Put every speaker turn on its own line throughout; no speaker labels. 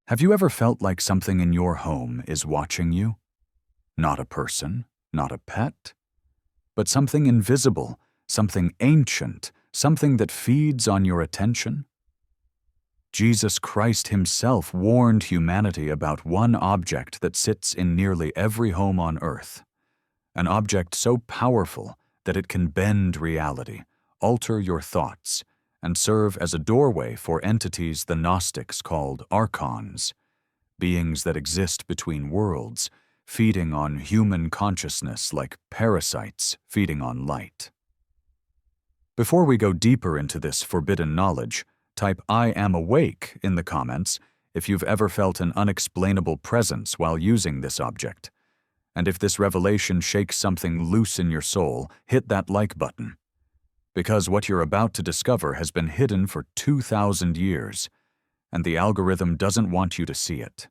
Have you ever felt like something in your home is watching you? Not a person, not a pet, but something invisible, something ancient, something that feeds on your attention? Jesus Christ himself warned humanity about one object that sits in nearly every home on earth, an object so powerful that it can bend reality, alter your thoughts, and serve as a doorway for entities the Gnostics called archons, beings that exist between worlds, feeding on human consciousness like parasites feeding on light. Before we go deeper into this forbidden knowledge, type "I am awake" in the comments if you've ever felt an unexplainable presence while using this object. And if this revelation shakes something loose in your soul, hit that like button. Because what you're about to discover has been hidden for 2,000 years, and the algorithm doesn't want you to see it.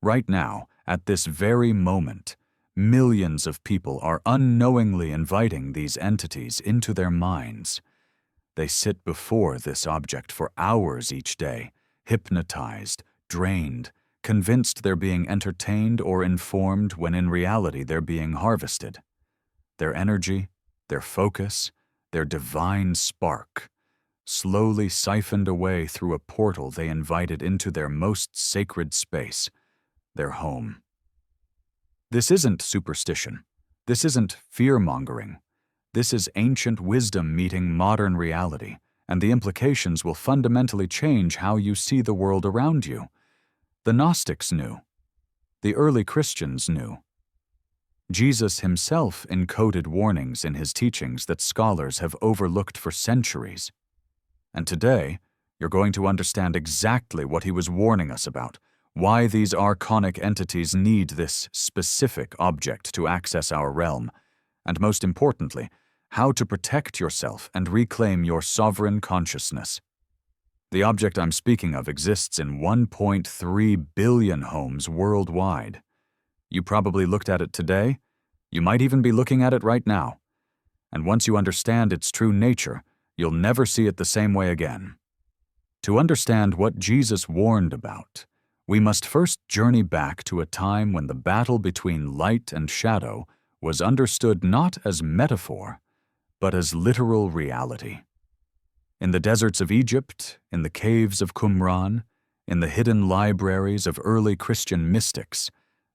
Right now, at this very moment, millions of people are unknowingly inviting these entities into their minds. They sit before this object for hours each day, hypnotized, drained, convinced they're being entertained or informed when in reality they're being harvested. Their energy, their focus, their divine spark, slowly siphoned away through a portal they invited into their most sacred space, their home. This isn't superstition. This isn't fear-mongering. This is ancient wisdom meeting modern reality, and the implications will fundamentally change how you see the world around you. The Gnostics knew. The early Christians knew. Jesus himself encoded warnings in his teachings that scholars have overlooked for centuries. And today, you're going to understand exactly what he was warning us about, why these archonic entities need this specific object to access our realm, and most importantly, how to protect yourself and reclaim your sovereign consciousness. The object I'm speaking of exists in 1.3 billion homes worldwide. You probably looked at it today. You might even be looking at it right now. And once you understand its true nature, you'll never see it the same way again. To understand what Jesus warned about, we must first journey back to a time when the battle between light and shadow was understood not as metaphor, but as literal reality. In the deserts of Egypt, in the caves of Qumran, in the hidden libraries of early Christian mystics,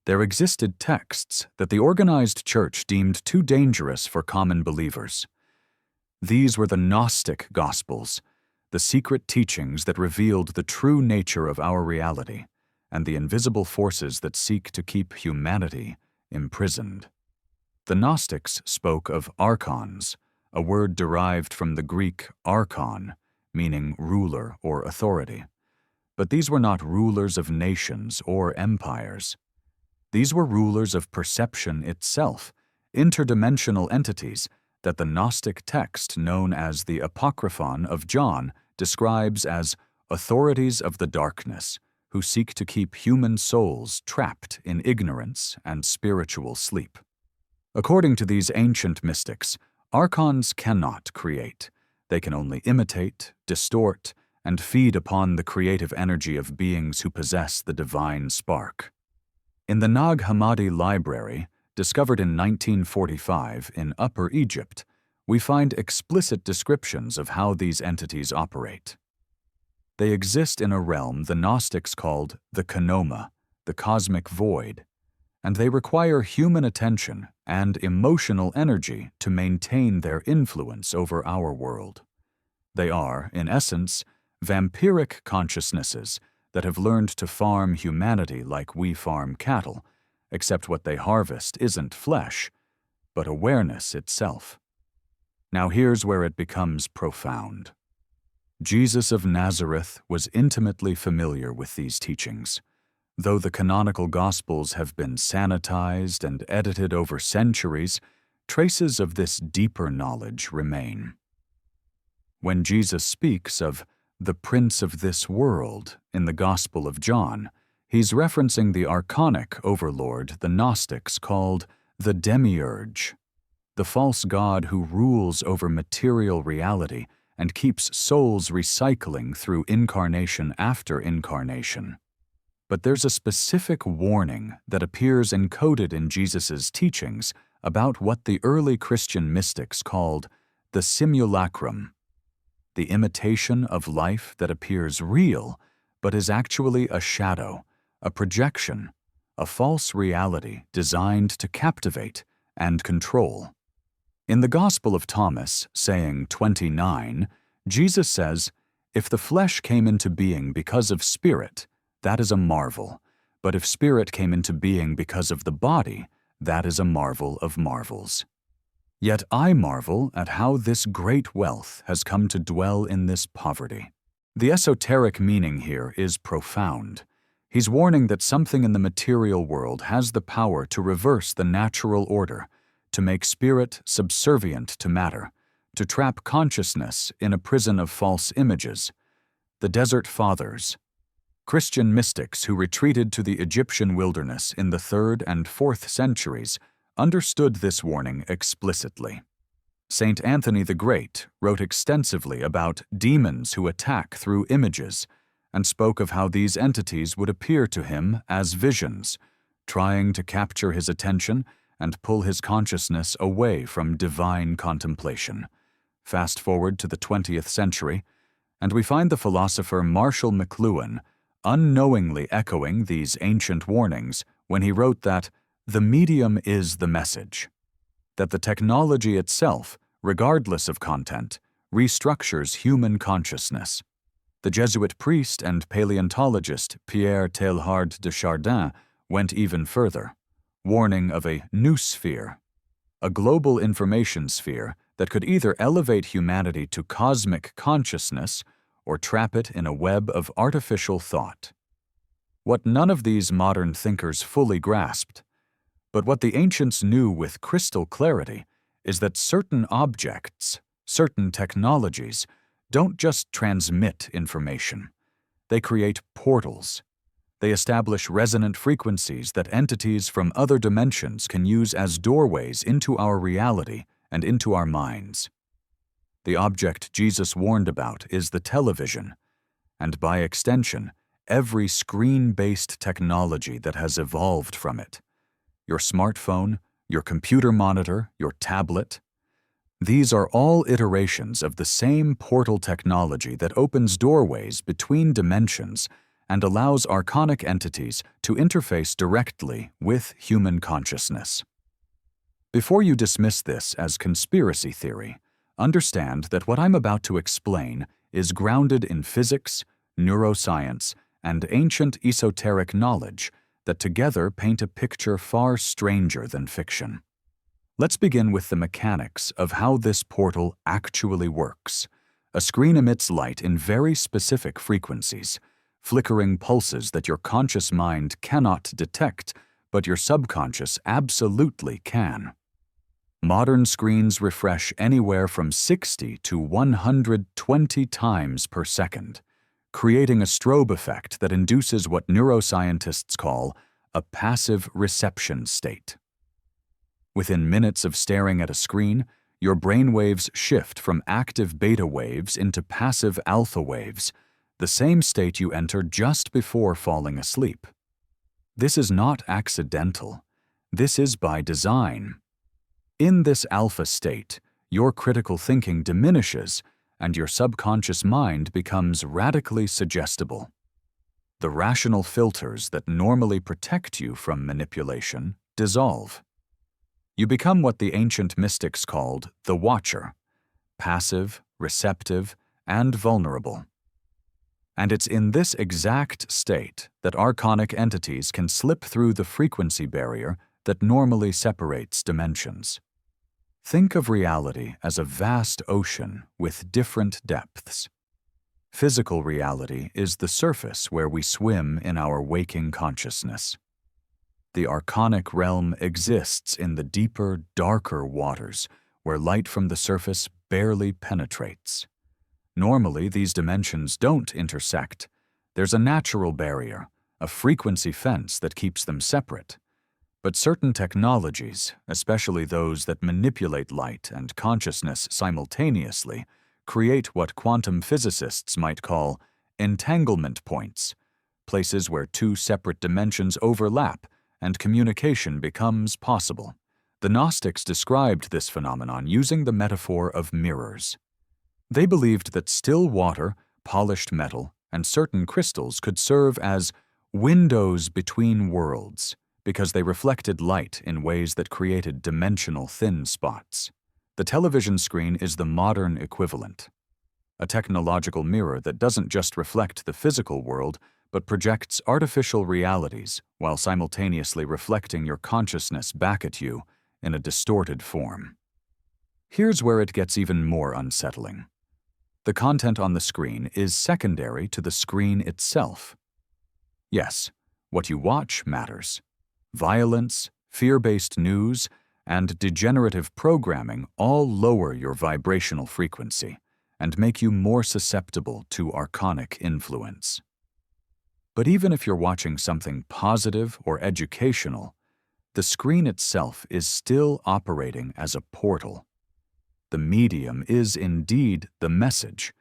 there existed texts that the organized church deemed too dangerous for common believers. These were the Gnostic Gospels, the secret teachings that revealed the true nature of our reality and the invisible forces that seek to keep humanity imprisoned. The Gnostics spoke of archons, a word derived from the Greek archon, meaning ruler or authority. But these were not rulers of nations or empires. These were rulers of perception itself, interdimensional entities that the Gnostic text known as the Apocryphon of John describes as authorities of the darkness who seek to keep human souls trapped in ignorance and spiritual sleep. According to these ancient mystics, archons cannot create. They can only imitate, distort, and feed upon the creative energy of beings who possess the divine spark. In the Nag Hammadi library, discovered in 1945 in Upper Egypt, we find explicit descriptions of how these entities operate. They exist in a realm the Gnostics called the Kanoma, the cosmic void, and they require human attention and emotional energy to maintain their influence over our world. They are, in essence, vampiric consciousnesses that have learned to farm humanity like we farm cattle, except what they harvest isn't flesh, but awareness itself. Now here's where it becomes profound. Jesus of Nazareth was intimately familiar with these teachings. Though the canonical Gospels have been sanitized and edited over centuries, traces of this deeper knowledge remain. When Jesus speaks of the prince of this world in the Gospel of John, he's referencing the archonic overlord the Gnostics called the demiurge, the false god who rules over material reality and keeps souls recycling through incarnation after incarnation. But there's a specific warning that appears encoded in Jesus' teachings about what the early Christian mystics called the simulacrum, the imitation of life that appears real but is actually a shadow, a projection, a false reality designed to captivate and control. In the Gospel of Thomas, saying 29, Jesus says, "If the flesh came into being because of spirit, that is a marvel, but if spirit came into being because of the body, that is a marvel of marvels. Yet I marvel at how this great wealth has come to dwell in this poverty." The esoteric meaning here is profound. He's warning that something in the material world has the power to reverse the natural order, to make spirit subservient to matter, to trap consciousness in a prison of false images. The Desert Fathers, Christian mystics who retreated to the Egyptian wilderness in the 3rd and 4th centuries, understood this warning explicitly. Saint Anthony the Great wrote extensively about demons who attack through images, and spoke of how these entities would appear to him as visions, trying to capture his attention and pull his consciousness away from divine contemplation. Fast forward to the 20th century, and we find the philosopher Marshall McLuhan unknowingly echoing these ancient warnings when he wrote that the medium is the message, that the technology itself, regardless of content, restructures human consciousness. The Jesuit priest and paleontologist Pierre Teilhard de Chardin went even further, warning of a noosphere, a global information sphere that could either elevate humanity to cosmic consciousness or trap it in a web of artificial thought. What none of these modern thinkers fully grasped, but what the ancients knew with crystal clarity, is that certain objects, certain technologies, don't just transmit information. They create portals. They establish resonant frequencies that entities from other dimensions can use as doorways into our reality and into our minds. The object Jesus warned about is the television, and by extension, every screen-based technology that has evolved from it. Your smartphone, your computer monitor, your tablet. These are all iterations of the same portal technology that opens doorways between dimensions and allows archonic entities to interface directly with human consciousness. Before you dismiss this as conspiracy theory, understand that what I'm about to explain is grounded in physics, neuroscience, and ancient esoteric knowledge that together paint a picture far stranger than fiction. Let's begin with the mechanics of how this portal actually works. A screen emits light in very specific frequencies, flickering pulses that your conscious mind cannot detect, but your subconscious absolutely can. Modern screens refresh anywhere from 60 to 120 times per second, creating a strobe effect that induces what neuroscientists call a passive reception state. Within minutes of staring at a screen, your brainwaves shift from active beta waves into passive alpha waves, the same state you enter just before falling asleep. This is not accidental. This is by design. In this alpha state, your critical thinking diminishes and your subconscious mind becomes radically suggestible. The rational filters that normally protect you from manipulation dissolve. You become what the ancient mystics called the watcher, passive, receptive, and vulnerable. And it's in this exact state that archonic entities can slip through the frequency barrier that normally separates dimensions. Think of reality as a vast ocean with different depths. Physical reality is the surface where we swim in our waking consciousness. The archonic realm exists in the deeper, darker waters where light from the surface barely penetrates. Normally, these dimensions don't intersect. There's a natural barrier, a frequency fence that keeps them separate. But certain technologies, especially those that manipulate light and consciousness simultaneously, create what quantum physicists might call entanglement points, places where two separate dimensions overlap and communication becomes possible. The Gnostics described this phenomenon using the metaphor of mirrors. They believed that still water, polished metal, and certain crystals could serve as windows between worlds because they reflected light in ways that created dimensional thin spots. The television screen is the modern equivalent, a technological mirror that doesn't just reflect the physical world, but projects artificial realities while simultaneously reflecting your consciousness back at you in a distorted form. Here's where it gets even more unsettling. The content on the screen is secondary to the screen itself. Yes, what you watch matters. Violence, fear-based news, and degenerative programming all lower your vibrational frequency and make you more susceptible to archonic influence. But even if you're watching something positive or educational, the screen itself is still operating as a portal. The medium is indeed the message,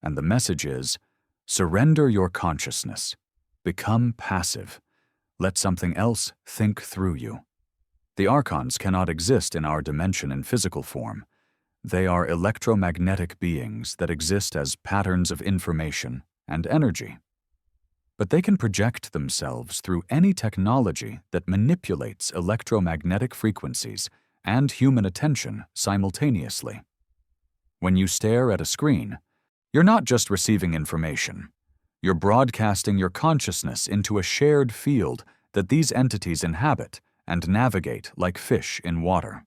and the message is, surrender your consciousness, become passive, let something else think through you. The archons cannot exist in our dimension in physical form. They are electromagnetic beings that exist as patterns of information and energy. But they can project themselves through any technology that manipulates electromagnetic frequencies and human attention simultaneously. When you stare at a screen, you're not just receiving information. You're broadcasting your consciousness into a shared field that these entities inhabit and navigate like fish in water.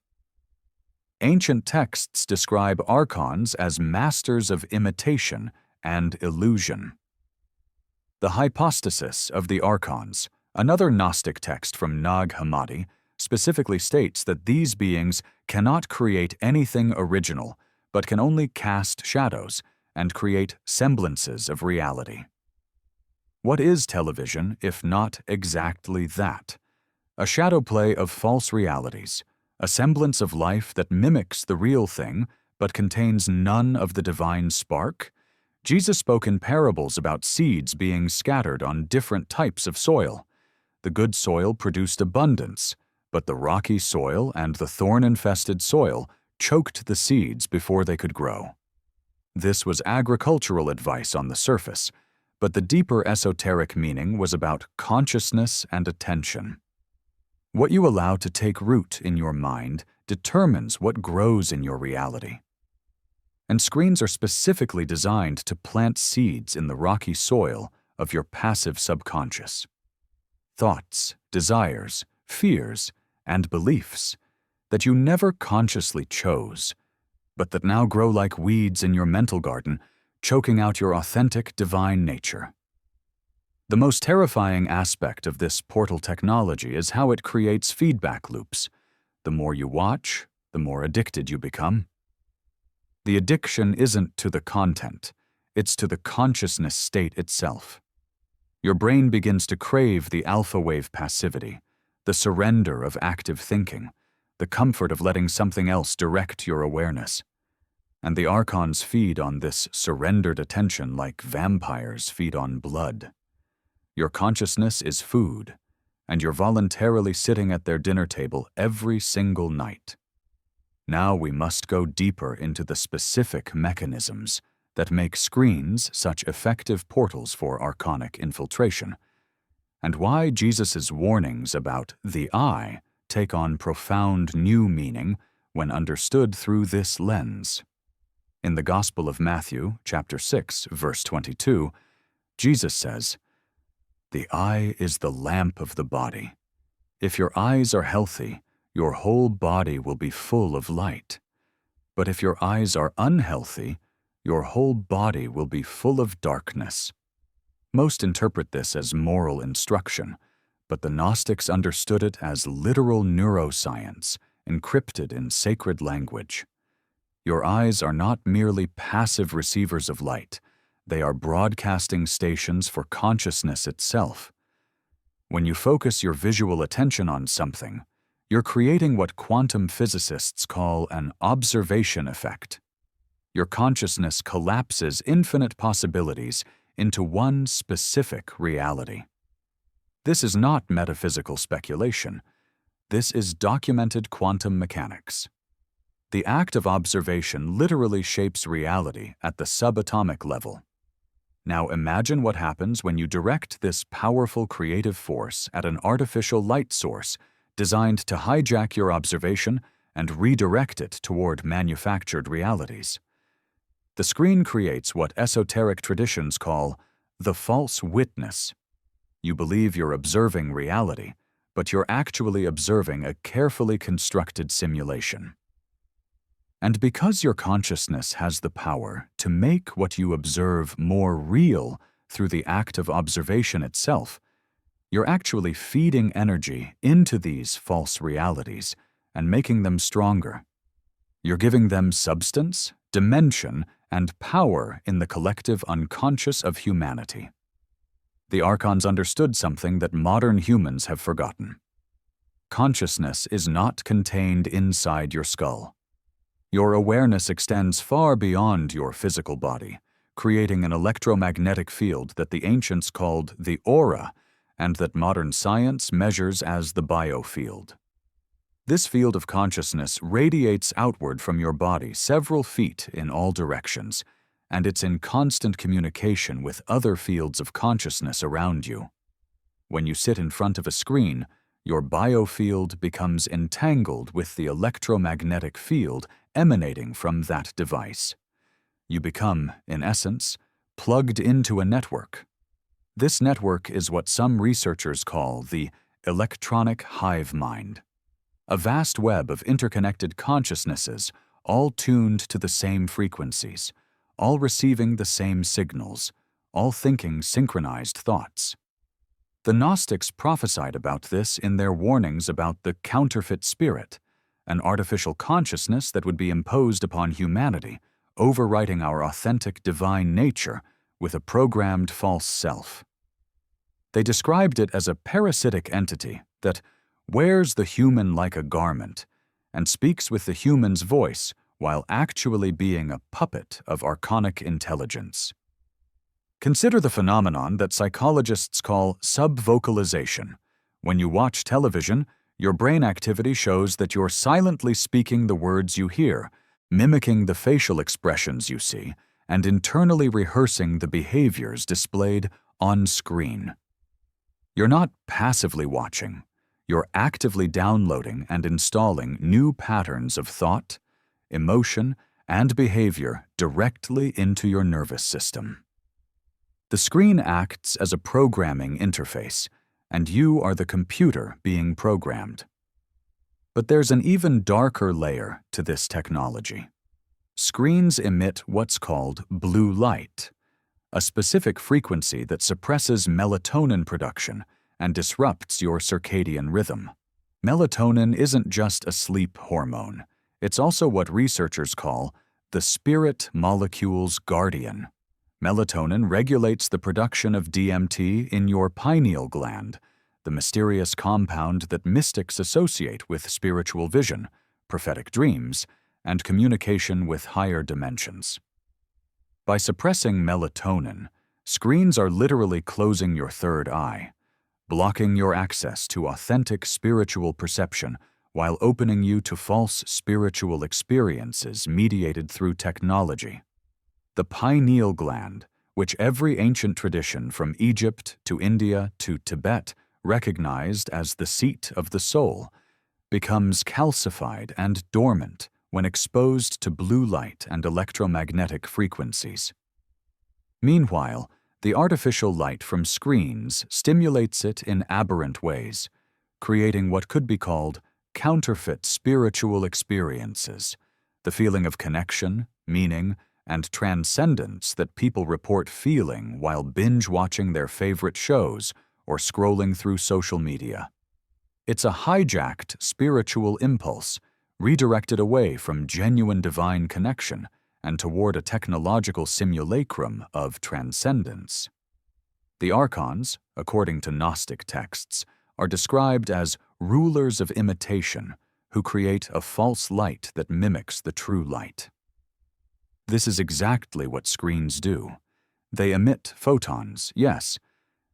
Ancient texts describe archons as masters of imitation and illusion. The hypostasis of the archons, another Gnostic text from Nag Hammadi, specifically states that these beings cannot create anything original, but can only cast shadows and create semblances of reality. What is television if not exactly that? A shadow play of false realities, a semblance of life that mimics the real thing but contains none of the divine spark? Jesus spoke in parables about seeds being scattered on different types of soil. The good soil produced abundance, but the rocky soil and the thorn-infested soil choked the seeds before they could grow. This was agricultural advice on the surface, but the deeper esoteric meaning was about consciousness and attention. What you allow to take root in your mind determines what grows in your reality. And screens are specifically designed to plant seeds in the rocky soil of your passive subconscious. Thoughts, desires, fears, and beliefs that you never consciously chose, but that now grow like weeds in your mental garden, choking out your authentic divine nature. The most terrifying aspect of this portal technology is how it creates feedback loops. The more you watch, the more addicted you become. The addiction isn't to the content, it's to the consciousness state itself. Your brain begins to crave the alpha wave passivity, the surrender of active thinking, the comfort of letting something else direct your awareness. And the archons feed on this surrendered attention like vampires feed on blood. Your consciousness is food, and you're voluntarily sitting at their dinner table every single night. Now we must go deeper into the specific mechanisms that make screens such effective portals for archonic infiltration, and why Jesus' warnings about the eye take on profound new meaning when understood through this lens. In the Gospel of Matthew, chapter 6, verse 22, Jesus says, "The eye is the lamp of the body. If your eyes are healthy, your whole body will be full of light. But if your eyes are unhealthy, your whole body will be full of darkness." Most interpret this as moral instruction, but the Gnostics understood it as literal neuroscience, encrypted in sacred language. Your eyes are not merely passive receivers of light, they are broadcasting stations for consciousness itself. When you focus your visual attention on something, you're creating what quantum physicists call an observation effect. Your consciousness collapses infinite possibilities into one specific reality. This is not metaphysical speculation. This is documented quantum mechanics. The act of observation literally shapes reality at the subatomic level. Now imagine what happens when you direct this powerful creative force at an artificial light source designed to hijack your observation and redirect it toward manufactured realities. The screen creates what esoteric traditions call the false witness. You believe you're observing reality, but you're actually observing a carefully constructed simulation. And because your consciousness has the power to make what you observe more real through the act of observation itself, you're actually feeding energy into these false realities and making them stronger. You're giving them substance, dimension, and power in the collective unconscious of humanity. The Archons understood something that modern humans have forgotten. Consciousness is not contained inside your skull. Your awareness extends far beyond your physical body, creating an electromagnetic field that the ancients called the aura and that modern science measures as the biofield. This field of consciousness radiates outward from your body several feet in all directions, and it's in constant communication with other fields of consciousness around you. When you sit in front of a screen, your biofield becomes entangled with the electromagnetic field emanating from that device. You become, in essence, plugged into a network. This network is what some researchers call the electronic hive mind, a vast web of interconnected consciousnesses, all tuned to the same frequencies, all receiving the same signals, all thinking synchronized thoughts. The Gnostics prophesied about this in their warnings about the counterfeit spirit, an artificial consciousness that would be imposed upon humanity, overwriting our authentic divine nature with a programmed false self. They described it as a parasitic entity that wears the human like a garment and speaks with the human's voice while actually being a puppet of archonic intelligence. Consider the phenomenon that psychologists call subvocalization. When you watch television, your brain activity shows that you're silently speaking the words you hear, mimicking the facial expressions you see, and internally rehearsing the behaviors displayed on screen. You're not passively watching. You're actively downloading and installing new patterns of thought, emotion, and behavior directly into your nervous system. The screen acts as a programming interface, and you are the computer being programmed. But there's an even darker layer to this technology. Screens emit what's called blue light, a specific frequency that suppresses melatonin production and disrupts your circadian rhythm. Melatonin isn't just a sleep hormone. It's also what researchers call the spirit molecule's guardian. Melatonin regulates the production of DMT in your pineal gland, the mysterious compound that mystics associate with spiritual vision, prophetic dreams, and communication with higher dimensions. By suppressing melatonin, screens are literally closing your third eye, blocking your access to authentic spiritual perception while opening you to false spiritual experiences mediated through technology. The pineal gland, which every ancient tradition from Egypt to India to Tibet recognized as the seat of the soul, becomes calcified and dormant when exposed to blue light and electromagnetic frequencies. Meanwhile, the artificial light from screens stimulates it in aberrant ways, creating what could be called counterfeit spiritual experiences, the feeling of connection, meaning, and transcendence that people report feeling while binge-watching their favorite shows or scrolling through social media. It's a hijacked spiritual impulse, redirected away from genuine divine connection and toward a technological simulacrum of transcendence. The Archons, according to Gnostic texts, are described as rulers of imitation who create a false light that mimics the true light. This is exactly what screens do. They emit photons, yes,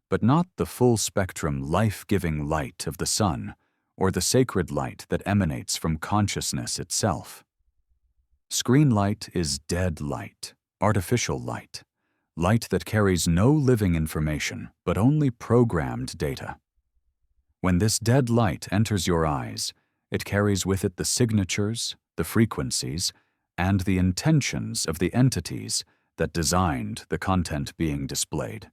but not the full-spectrum life-giving light of the sun or the sacred light that emanates from consciousness itself. Screen light is dead light, artificial light, light that carries no living information but only programmed data. When this dead light enters your eyes, it carries with it the signatures, the frequencies, and the intentions of the entities that designed the content being displayed.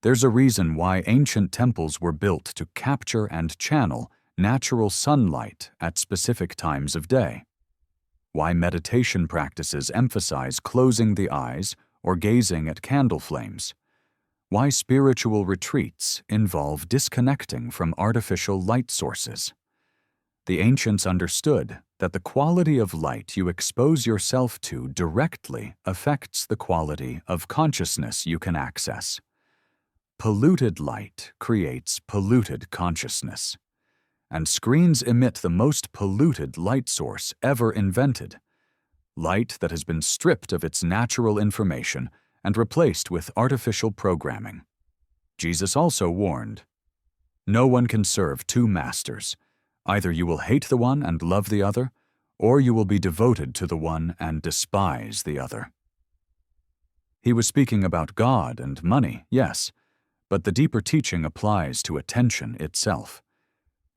There's a reason why ancient temples were built to capture and channel natural sunlight at specific times of day. Why meditation practices emphasize closing the eyes or gazing at candle flames. Why spiritual retreats involve disconnecting from artificial light sources. The ancients understood that the quality of light you expose yourself to directly affects the quality of consciousness you can access. Polluted light creates polluted consciousness, and screens emit the most polluted light source ever invented, light that has been stripped of its natural information and replaced with artificial programming. Jesus also warned, "No one can serve two masters. Either you will hate the one and love the other, or you will be devoted to the one and despise the other." He was speaking about God and money, yes, but the deeper teaching applies to attention itself.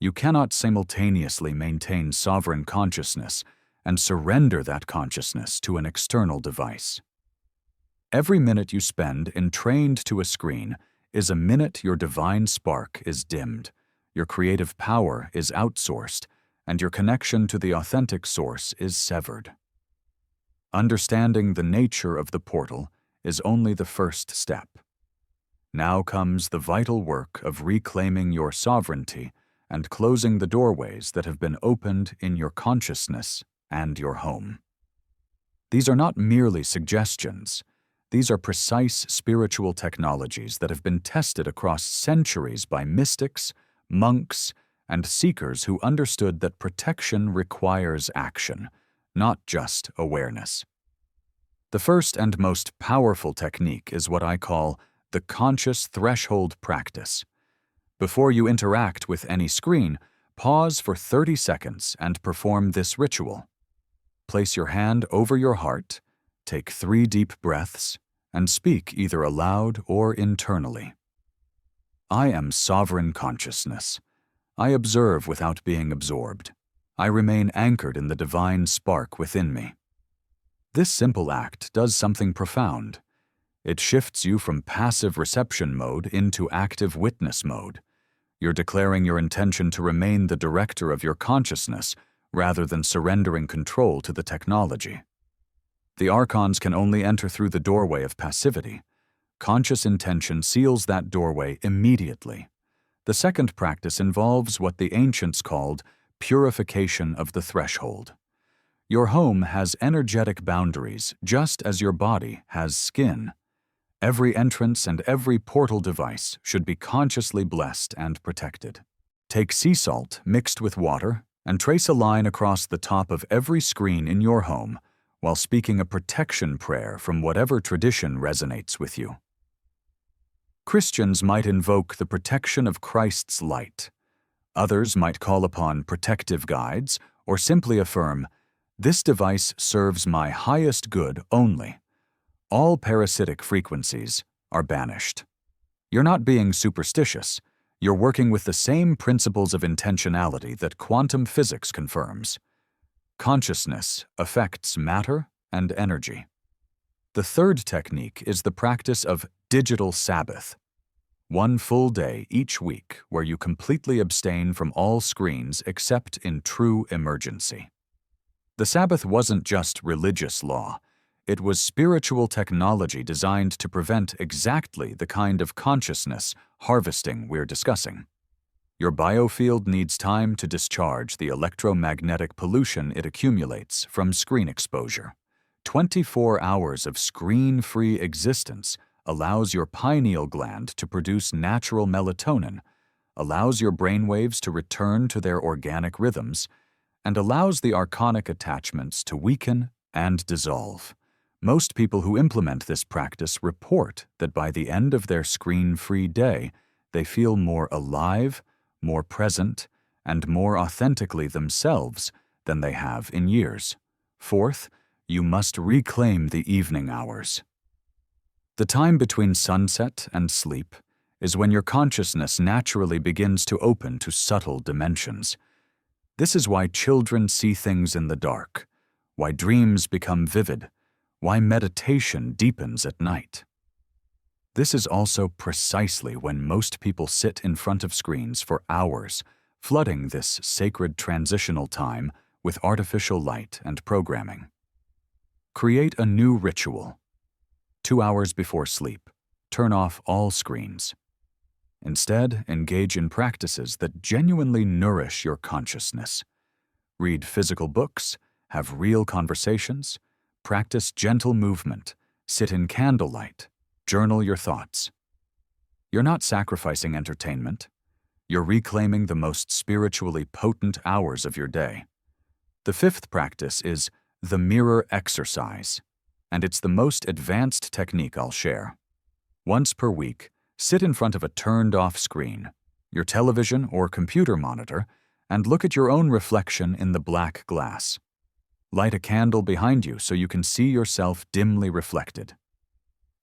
You cannot simultaneously maintain sovereign consciousness and surrender that consciousness to an external device. Every minute you spend entrained to a screen is a minute your divine spark is dimmed, your creative power is outsourced, and your connection to the authentic source is severed. Understanding the nature of the portal is only the first step. Now comes the vital work of reclaiming your sovereignty and closing the doorways that have been opened in your consciousness and your home. These are not merely suggestions. These are precise spiritual technologies that have been tested across centuries by mystics, monks, and seekers who understood that protection requires action, not just awareness. The first and most powerful technique is what I call the conscious threshold practice. Before you interact with any screen, pause for 30 seconds and perform this ritual. Place your hand over your heart, take 3 deep breaths, and speak either aloud or internally. I am sovereign consciousness. I observe without being absorbed. I remain anchored in the divine spark within me. This simple act does something profound. It shifts you from passive reception mode into active witness mode. You're declaring your intention to remain the director of your consciousness rather than surrendering control to the technology. The archons can only enter through the doorway of passivity. Conscious intention seals that doorway immediately. The second practice involves what the ancients called purification of the threshold. Your home has energetic boundaries just as your body has skin. Every entrance and every portal device should be consciously blessed and protected. Take sea salt mixed with water and trace a line across the top of every screen in your home while speaking a protection prayer from whatever tradition resonates with you. Christians might invoke the protection of Christ's light. Others might call upon protective guides or simply affirm, "This device serves my highest good only." All parasitic frequencies are banished. You're not being superstitious. You're working with the same principles of intentionality that quantum physics confirms. Consciousness affects matter and energy. The third technique is the practice of digital Sabbath. 1 full day each week where you completely abstain from all screens except in true emergency. The Sabbath wasn't just religious law. It was spiritual technology designed to prevent exactly the kind of consciousness harvesting we're discussing. Your biofield needs time to discharge the electromagnetic pollution it accumulates from screen exposure. 24 hours of screen-free existence allows your pineal gland to produce natural melatonin, allows your brainwaves to return to their organic rhythms, and allows the archonic attachments to weaken and dissolve. Most people who implement this practice report that by the end of their screen-free day, they feel more alive, more present, and more authentically themselves than they have in years. Fourth, you must reclaim the evening hours. The time between sunset and sleep is when your consciousness naturally begins to open to subtle dimensions. This is why children see things in the dark, why dreams become vivid, why meditation deepens at night. This is also precisely when most people sit in front of screens for hours, flooding this sacred transitional time with artificial light and programming. Create a new ritual. 2 hours before sleep, turn off all screens. Instead, engage in practices that genuinely nourish your consciousness. Read physical books, have real conversations, practice gentle movement, sit in candlelight, journal your thoughts. You're not sacrificing entertainment. You're reclaiming the most spiritually potent hours of your day. The fifth practice is the mirror exercise, and it's the most advanced technique I'll share. Once per week, sit in front of a turned-off screen, your television or computer monitor, and look at your own reflection in the black glass. Light a candle behind you so you can see yourself dimly reflected.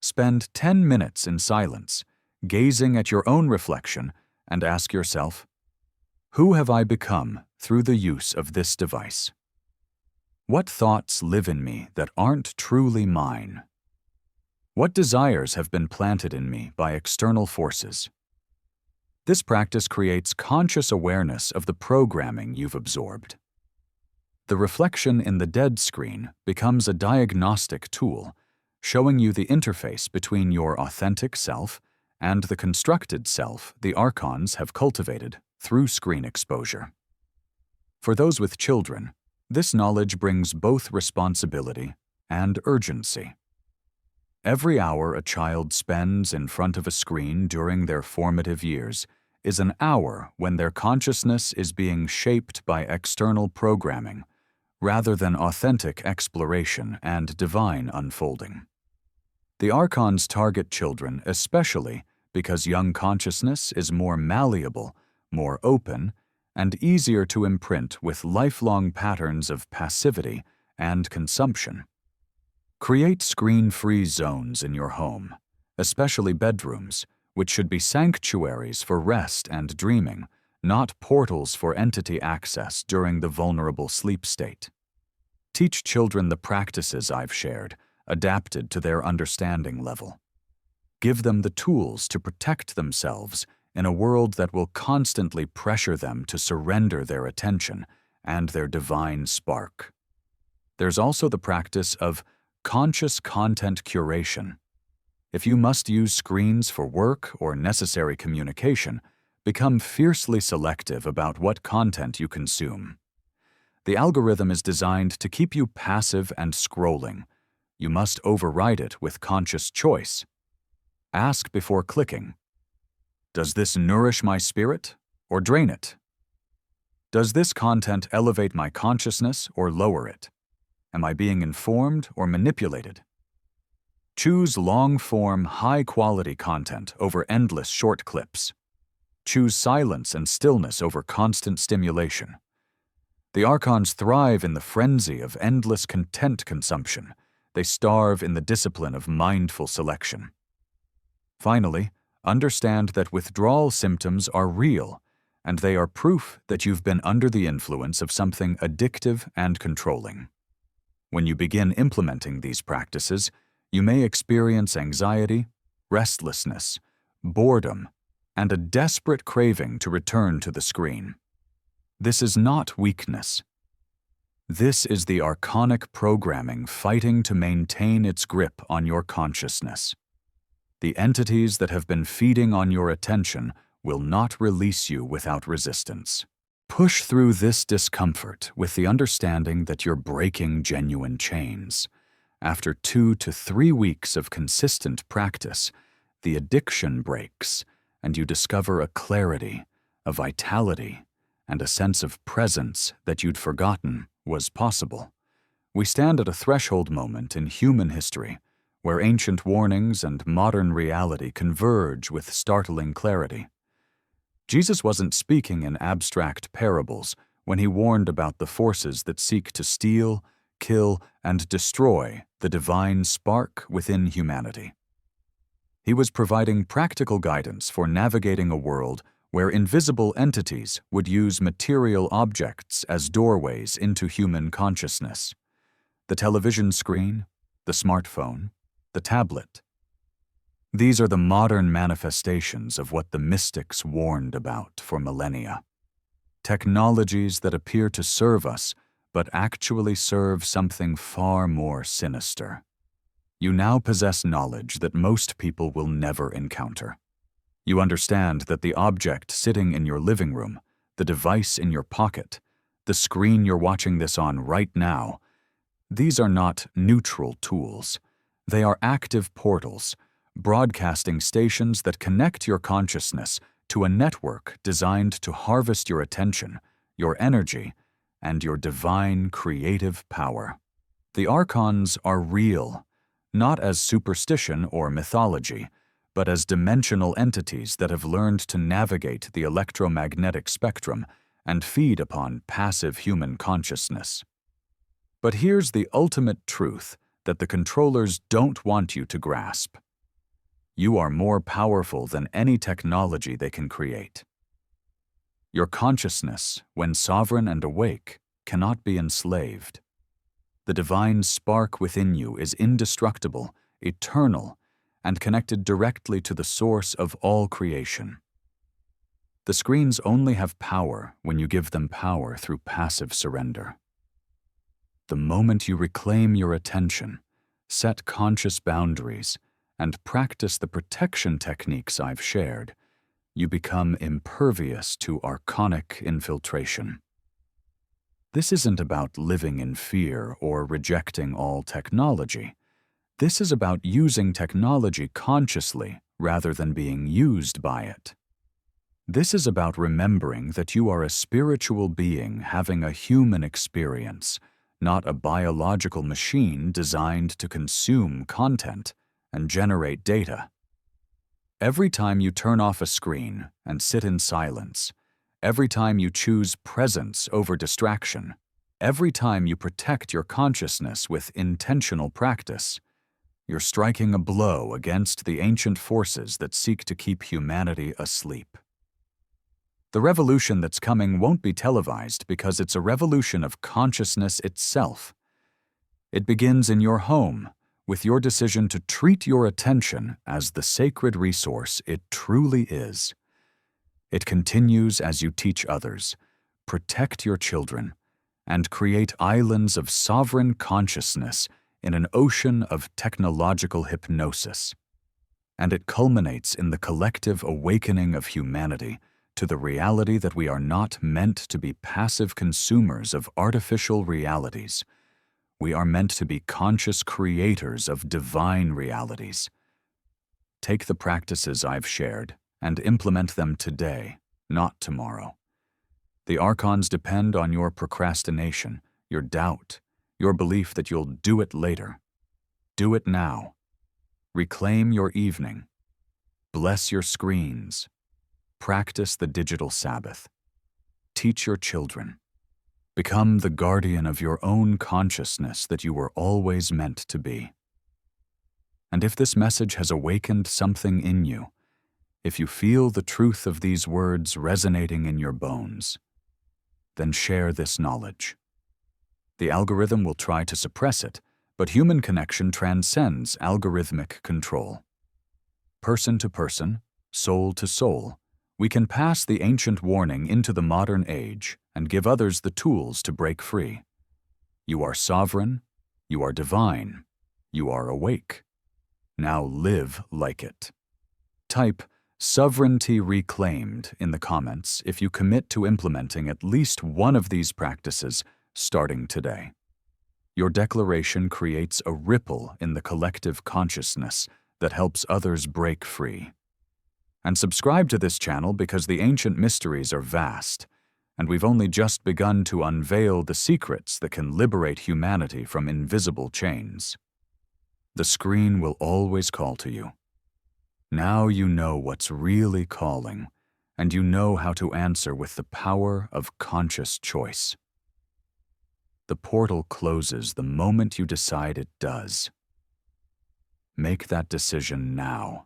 Spend 10 minutes in silence, gazing at your own reflection, and ask yourself, who have I become through the use of this device? What thoughts live in me that aren't truly mine? What desires have been planted in me by external forces? This practice creates conscious awareness of the programming you've absorbed. The reflection in the dead screen becomes a diagnostic tool, showing you the interface between your authentic self and the constructed self the archons have cultivated through screen exposure. For those with children, this knowledge brings both responsibility and urgency. Every hour a child spends in front of a screen during their formative years is an hour when their consciousness is being shaped by external programming, rather than authentic exploration and divine unfolding. The archons target children especially because young consciousness is more malleable, more open, and easier to imprint with lifelong patterns of passivity and consumption. Create screen-free zones in your home, especially bedrooms, which should be sanctuaries for rest and dreaming, not portals for entity access during the vulnerable sleep state. Teach children the practices I've shared, adapted to their understanding level. Give them the tools to protect themselves in a world that will constantly pressure them to surrender their attention and their divine spark. There's also the practice of conscious content curation. If you must use screens for work or necessary communication, become fiercely selective about what content you consume. The algorithm is designed to keep you passive and scrolling. You must override it with conscious choice. Ask before clicking. Does this nourish my spirit or drain it? Does this content elevate my consciousness or lower it? Am I being informed or manipulated? Choose long-form, high-quality content over endless short clips. Choose silence and stillness over constant stimulation. The archons thrive in the frenzy of endless content consumption. They starve in the discipline of mindful selection. Finally, understand that withdrawal symptoms are real, and they are proof that you've been under the influence of something addictive and controlling. When you begin implementing these practices, you may experience anxiety, restlessness, boredom, and a desperate craving to return to the screen. This is not weakness. This is the archonic programming fighting to maintain its grip on your consciousness. The entities that have been feeding on your attention will not release you without resistance. Push through this discomfort with the understanding that you're breaking genuine chains. After 2 to 3 weeks of consistent practice, the addiction breaks, and you discover a clarity, a vitality, and a sense of presence that you'd forgotten was possible. We stand at a threshold moment in human history where ancient warnings and modern reality converge with startling clarity. Jesus wasn't speaking in abstract parables when he warned about the forces that seek to steal, kill, and destroy the divine spark within humanity. He was providing practical guidance for navigating a world where invisible entities would use material objects as doorways into human consciousness. The television screen, the smartphone, the tablet. These are the modern manifestations of what the mystics warned about for millennia. Technologies that appear to serve us, but actually serve something far more sinister. You now possess knowledge that most people will never encounter. You understand that the object sitting in your living room, the device in your pocket, the screen you're watching this on right now, these are not neutral tools. They are active portals, broadcasting stations that connect your consciousness to a network designed to harvest your attention, your energy, and your divine creative power. The archons are real, not as superstition or mythology, but as dimensional entities that have learned to navigate the electromagnetic spectrum and feed upon passive human consciousness. But here's the ultimate truth that the controllers don't want you to grasp. You are more powerful than any technology they can create. Your consciousness, when sovereign and awake, cannot be enslaved. The divine spark within you is indestructible, eternal, and connected directly to the source of all creation. The screens only have power when you give them power through passive surrender. The moment you reclaim your attention, set conscious boundaries, and practice the protection techniques I've shared, you become impervious to archonic infiltration. This isn't about living in fear or rejecting all technology. This is about using technology consciously rather than being used by it. This is about remembering that you are a spiritual being having a human experience, not a biological machine designed to consume content and generate data. Every time you turn off a screen and sit in silence, every time you choose presence over distraction, every time you protect your consciousness with intentional practice, you're striking a blow against the ancient forces that seek to keep humanity asleep. The revolution that's coming won't be televised because it's a revolution of consciousness itself. It begins in your home, with your decision to treat your attention as the sacred resource it truly is. It continues as you teach others, protect your children, and create islands of sovereign consciousness in an ocean of technological hypnosis. And it culminates in the collective awakening of humanity to the reality that we are not meant to be passive consumers of artificial realities. We are meant to be conscious creators of divine realities. Take the practices I've shared and implement them today, not tomorrow. The archons depend on your procrastination, your doubt, your belief that you'll do it later. Do it now. Reclaim your evening. Bless your screens. Practice the digital Sabbath. Teach your children. Become the guardian of your own consciousness that you were always meant to be. And if this message has awakened something in you, if you feel the truth of these words resonating in your bones, then share this knowledge. The algorithm will try to suppress it, but human connection transcends algorithmic control. Person to person, soul to soul, we can pass the ancient warning into the modern age and give others the tools to break free. You are sovereign, you are divine, you are awake. Now live like it. Type "sovereignty reclaimed" in the comments if you commit to implementing at least one of these practices starting today. Your declaration creates a ripple in the collective consciousness that helps others break free. And subscribe to this channel because the ancient mysteries are vast, and we've only just begun to unveil the secrets that can liberate humanity from invisible chains. The screen will always call to you. Now you know what's really calling, and you know how to answer with the power of conscious choice. The portal closes the moment you decide it does. Make that decision now.